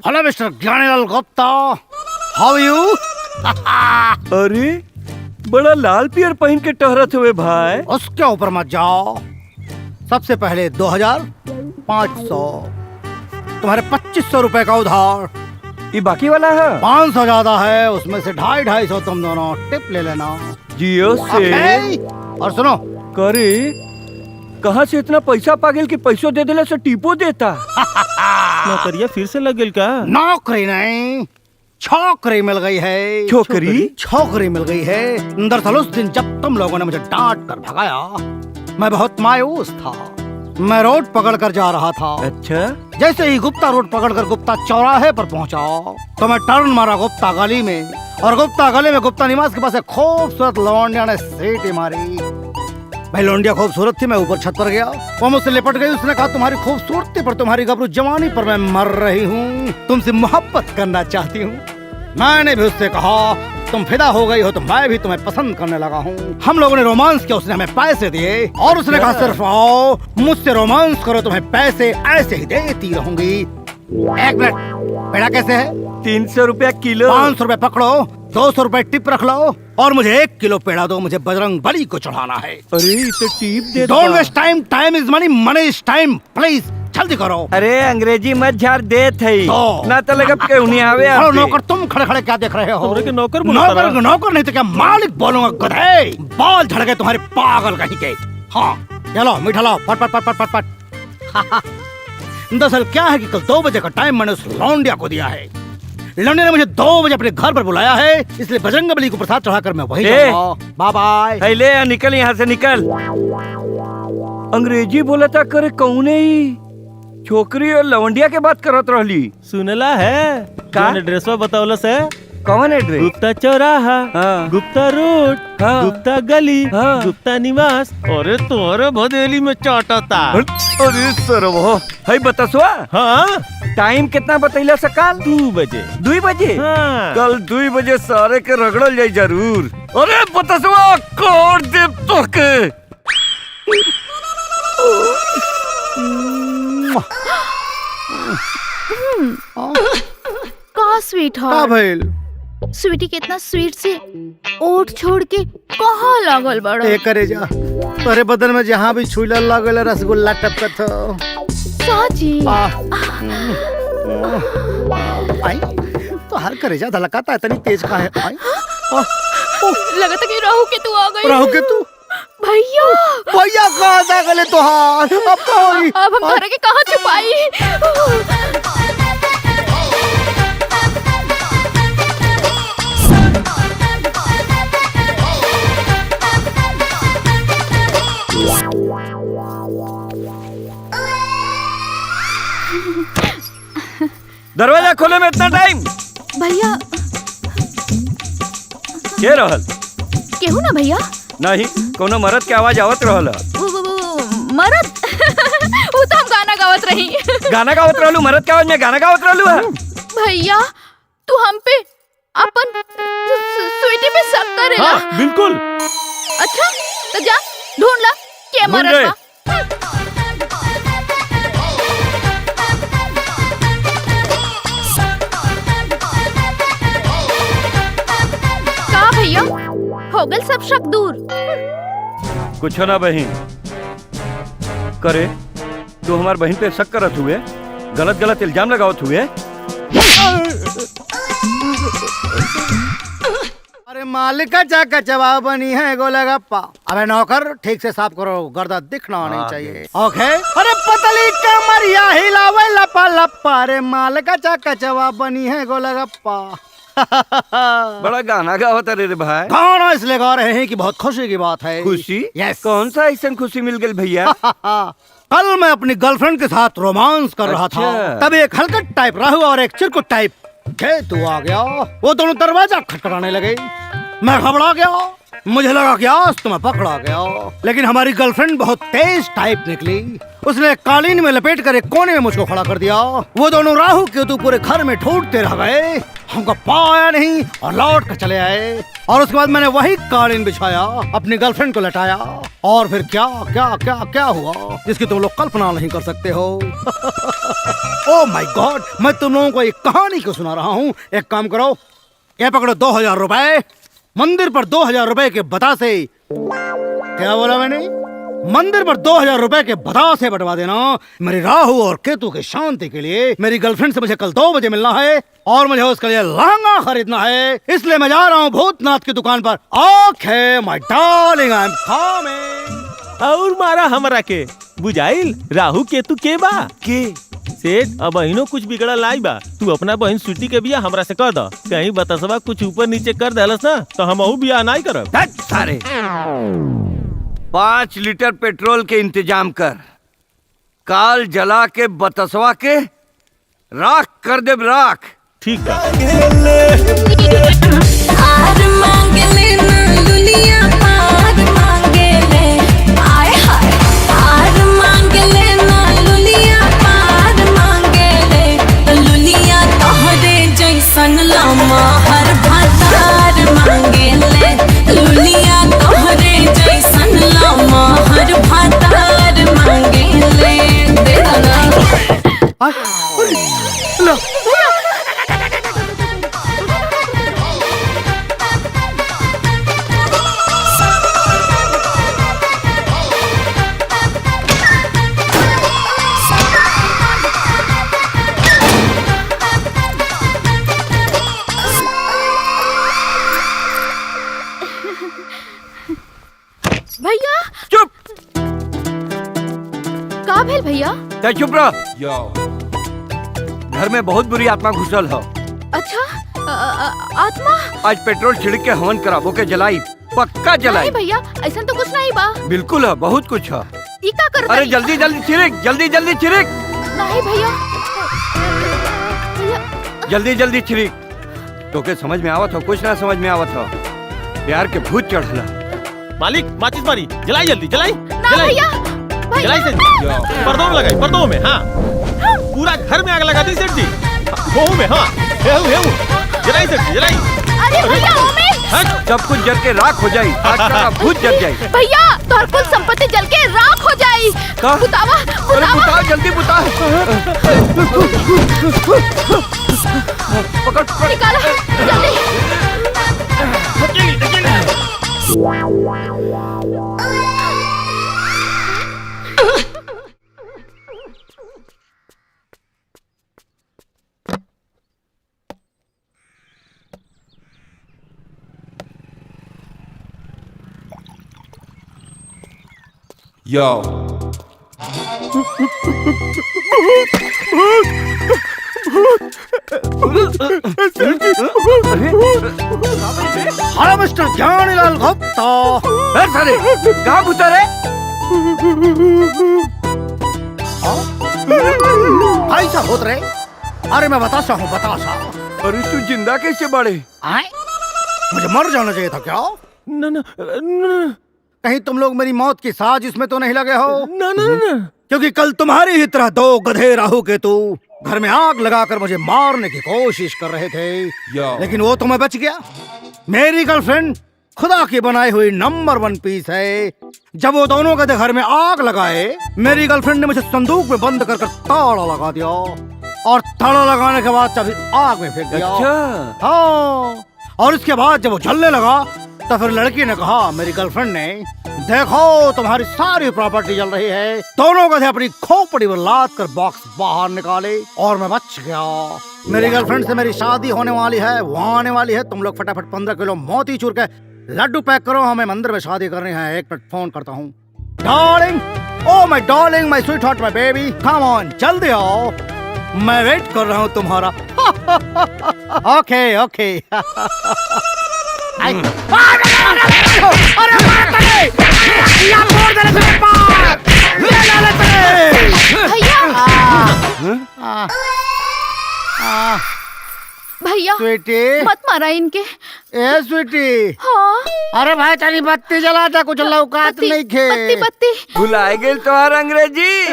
Hello mister Gyanilal Gupta, how you? अरे बड़ा लाल पियर पहन के टहरत हुए भाई। उसके ऊपर मत जाओ। सबसे पहले 2500, तुम्हारे 2500 रुपए का उधार। ये बाकी वाला है? 500 ज्यादा है, उसमें से 250-250 तुम दोनों टिप ले लेना। जियो से। और सुनो, करे कहाँ से इतना पैसा पागल कि पैसों दे देला से टीपो देता। नौकरिया फिर से लग गई का? नौकरी नहीं, छोकरी मिल गई है। छोकरी? छोकरी मिल गई है। दरअसल उस दिन जब तुम लोगों ने मुझे डांट कर भगाया, मैं बहुत मायूस था। मैं रोड पकड़ कर जा रहा था। अच्छा। जैसे ही गुप्ता रोड पकड़कर गुप्ता चौराहे पर पहुंचा तो मैं टर्न मारा गुप्ता गली में, और गुप्ता गली में गुप्ता निवास के पास एक खूबसूरत लौंडिया ने सीटी मारी। भाई लौंडिया खूबसूरत थी, मैं ऊपर छत पर गया, वो मुझसे लिपट गई। उसने कहा तुम्हारी खूबसूरती पर, तुम्हारी गबरू जवानी पर मैं मर रही हूँ, तुमसे मोहब्बत करना चाहती हूँ। मैंने भी उससे कहा तुम फिदा हो गई हो तो मैं भी तुम्हें पसंद करने लगा हूँ। हम लोगों ने रोमांस किया, उसने हमें पैसे दिए और उसने कहा सिर्फ आओ मुझसे रोमांस करो, तुम्हें पैसे ऐसे ही देती रहूंगी। एक मिनट, पेड़ा कैसे है? 300 रुपया किलो। 500 रुपए पकड़ो, 200 रुपए टिप रख लो और मुझे 1 किलो पेड़ा दो, मुझे बजरंग बली को चढ़ाना है। अरे तो टिप दे। Don't waste time, time is money, money is time, please जल्दी करो। अरे अंग्रेजी मत झाड़ दे थे तो। ना तो लगा क्यों नहीं आवे। हेलो नौकर, तुम खड़े खड़े क्या देख रहे हो? तुमरे के नौकर बुलाता नौकर रहा। नौकर नहीं तो क्या मालिक बोलूंगा, गधे। बाल झड़ गए तुम्हारे पागल कहीं के। हाँ चलो मीठा लाओ, पट पट पट पट पट। दरअसल क्या है कि कल 2 बजे का टाइम मैंने उस लौंडिया को दिया है। लौंडिया ने मुझे 2 बजे अपने घर पर बुलाया है, इसलिए बजरंग बली को प्रसाद चढ़ाकर मैं वही जाऊंगा। Bye bye. ले निकल यहाँ से निकल। अंग्रेजी बोला था करे कौने ही छोकरी और लवंडिया के बात करत रहली। सुनला है का? ड्रेसवा बतावला से कौन एड्रेस? गुप्ता चौराहा, हाँ। गुप्ता रोड, हाँ। गुप्ता गली, हाँ। गुप्ता निवास। अरे तोरे भदेली में चाटता। अरे सरवो है बतसवा। हाँ टाइम कितना बतैला सकाल? 2 बजे। 2 बजे? हाँ। कल 2 बजे सारे के रगड़ल जाई जरूर। अरे बतसवा कोड दे तो के। का स्वीट का हार्ट, भइल? स्वीटी कितना स्वीट से ओठ छोड़ के कहाँ लागल बड़ा। ए करे जा, तोरे बदन में जहाँ भी छुईला लागल रसगुल्ला टपकत हो। साची आई तो हर करे जा धलकाता है, तनी तेज का है। आई लगता कि राहु के तू आ गई। राहु के तू भैया, भैया कहाँ जा गले तोहार? अब का होई? अब हम घर के कहाँ छुपाई। दरवाजा खोले में इतना टाइम भैया के रहल? केहू ना भैया, नहीं कोनो मर्द के आवाज आवत रहल। मरद। वो तो हम गाना गावत रही। गाना गावत रहलू? मर्द के आवाज में गाना गावत रहलू है? भैया तू हम पे अपन स्वीटी पे शक करेला? हाँ बिल्कुल। अच्छा तो जा ढूंढ ला के ढूंढ मरद गए। बा। का भैया हो गल सब शक दूर? कुछ ना बहन करे, तू हमार बहन पे शक करत हुए, गलत गलत इल्जाम लगावत हुए। अरे मालिक का चा कचवा बनी है गोलगप्पा। अबे नौकर ठीक से साफ करो, गर्दा दिखना नहीं चाहिए। ओके। अरे पतली कमरिया हिलावे लपा लपा, अरे मालिक का चा कचवा बनी है गोलगप्पा। बड़ा गाना गावत रे भाई। गाना इसलिए गा रहे हैं कि बहुत खुशी की बात है। खुशी? यस। कौन सा ऐसा खुशी मिल गई भैया? कल मैं अपनी गर्लफ्रेंड के साथ रोमांस कर रहा था, अच्छा। तब एक हलकट टाइप राहु और एक चिरकुट टाइप केतु आ गया। वो दोनों दरवाजा खटखटाने लगे, मैं घबरा गया। मुझे लगा कि आज तुम्हें पकड़ा गया, लेकिन हमारी गर्लफ्रेंड बहुत तेज टाइप निकली। उसने कालीन में लपेट कर एक कोने में मुझको खड़ा कर दिया। वो दोनों राहु केतु पूरे घर में ढूंढते रह गए, हमको पाया नहीं और लौट कर चले आए। और उसके बाद मैंने वही कालीन बिछाया, अपनी गर्लफ्रेंड को लटाया, और फिर क्या क्या क्या क्या हुआ जिसकी तुम लोग कल्पना नहीं कर सकते हो। ओह माय गॉड, मैं तुम लोगों को एक कहानी क्यों सुना रहा हूँ। एक काम करो, ये पकड़ो 2000 रुपए, मंदिर पर 2000 रुपए के बतासे, क्या बोला मैंने, मंदिर पर 2000 रुपए के बतासे बंटवा देना। मेरी राहु और केतु की शांति के लिए मेरी गर्लफ्रेंड से मुझे कल 2 बजे मिलना है और मुझे उसके लिए लहंगा खरीदना है, इसलिए मैं जा रहा हूँ भूतनाथ की दुकान पर। ओके माय डार्लिंग, आई एम कमिंग। और मारा हमरा के बुझाइल राहु केतु के बा के सेठ। अब अहिनो कुछ बिगड़ा लाई बा, तू अपना बहन स्वीटी के बिया हमरा से कर द। कहीं बतसवा कुछ ऊपर नीचे कर देलस ना तो हम बिया नहीं करब। सारे 5 लीटर पेट्रोल के इंतजाम कर, काल जला के बतसवा के राख कर दे राख। ठीक बा। हार मांगे ले ना दुनिया हार मांगे ले, आय हाय हार मांगे ले ना दुनिया हार मांगे ले, दुनिया तोहरे जैसन लामा हर भातार मांगे ले, दुनिया तोहरे जैसन लामा हर भातार मांगे ले। दे दो ना लो। भैया चुप, का भेल भैया? ते चुप रह। घर में बहुत बुरी आत्मा घुसल है। अच्छा आत्मा? आज पेट्रोल छिड़क के हवन कराबो के जलाई, पक्का जलाई। नहीं भैया, ऐसा तो कुछ नहीं बा। बिल्कुल है, बहुत कुछ है। ई का कर? अरे जल्दी जल्दी छिड़क, जल्दी जल्दी छिड़क, नहीं भैया, जल्दी जल्दी छिड़क। तो के समझ में आवत हो? कुछ ना समझ में आवत हो। प्यार के भूत चढ़ला। मालिक माचिस मारी, जलाई जल्दी जलाई ना जलाई भैया, जलाई सेठ जी। पर्दों में लगाई, पर्दों में। हाँ पूरा घर में आग लगा दी सेठ जी। वो में हाँ हेऊ जलाई सेठ जी जलाई। अरे भैया ओमे सब कुछ जल के राख हो जाई, आज का भूत जल जाई। भैया, तोहर कुल संपत्ति जल के राख हो जाई। का? बुतावा अरे बुता, जल्दी बुता। पकड़ पकड़। निकालो जल्दी। Yo. हाँ मिस्टर ज्ञानीलाल गुप्ता। सारे कहाँ भूता रे? भाई साहब होत रहे। अरे मैं बतासा हूँ, बतासा। अरे तू जिंदा कैसे बढ़े? आए? मुझे मर जाना चाहिए था क्या? न कहीं तुम लोग मेरी मौत की साजिश में तो नहीं लगे हो? न क्योंकि कल तुम्हारी ही तरह 2 गधे राहु केतु घर में आग लगाकर मुझे मारने की कोशिश कर रहे थे, लेकिन वो तुम्हें बच गया। मेरी गर्लफ्रेंड खुदा की बनाई हुई नंबर 1 पीस है। जब वो दोनों गधे घर में आग लगाए, मेरी गर्लफ्रेंड ने मुझे संदूक में बंद कर ताला लगा दिया, और ताला लगाने के बाद चाबी आग में फेंक दिया। अच्छा। हाँ, और इसके बाद जब वो जलने लगा तो फिर लड़की ने कहा, मेरी गर्लफ्रेंड ने, देखो तुम्हारी सारी प्रॉपर्टी जल रही है। दोनों गधे अपनी खोपड़ी पर लाद कर बॉक्स बाहर निकाले और मैं बच गया। मेरी गर्लफ्रेंड से मेरी शादी होने वाली है, वो आने वाली है। तुम लोग फटाफट 15 किलो मोतीचूर के लड्डू पैक करो, हमें मंदिर में शादी करनी है। 1 मिनट फोन करता हूँ। Darling, oh my darling, my sweet heart, my baby, come on, जल्दी आओ, मैं वेट कर रहा हूँ तुम्हारा। ओके ओके। अरे भैया स्वीटी मत मारा इनके। ए स्वीटी, हाँ अरे भाई तारी बत्ती जला था, कुछ लौकात बत्ती नहीं खे। बत्ती बत्ती। भुलाए गेल तोहार अंग्रेजी।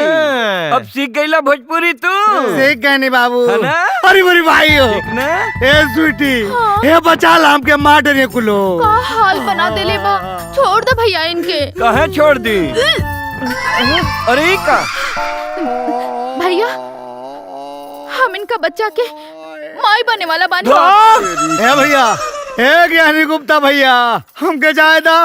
अब सीख गईला भोजपुरी तू। सीख गए नी बाबू। है ना? अरे मेरी भाई हो। ठीक ना? ए स्वीटी, ए बचा ला हमके मार डरे कुलो। का हाल बना देले बा। छोड़ दे भैया इनके। कहे छोड़ दी? अरे का भैया हम इनका बच्चा के माई बने वाला बानी। ए भैया, ए ज्ञानी गुप्ता भैया, हमके जाए दा,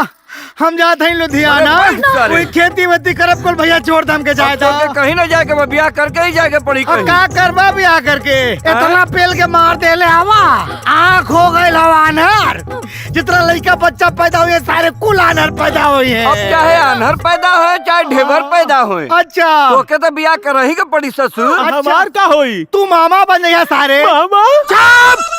हम जाते हैं लुधियाना। अरे बस सारे। कोई खेती वेती करब कुल भैया, छोड़ दे हमके जाए दा। के कहीं ना जाके मैं ब्याह करके ही जाके पड़ी और कहीं। का करबा ब्याह करके? इतना पेल के मार देले हवा, आँख हो गए हवा अनहर। जितना लड़का बच्चा पैदा हुए सारे कुल अनहर पैदा हुए हैं। अब चाहे अनहर पैदा हो चाहे ढेबर पैदा हो, अच्छा तो के तो ब्याह कर ही के पड़ी ससुर। हमार का होई? तू मामा बन गया सारे। मामा चुप!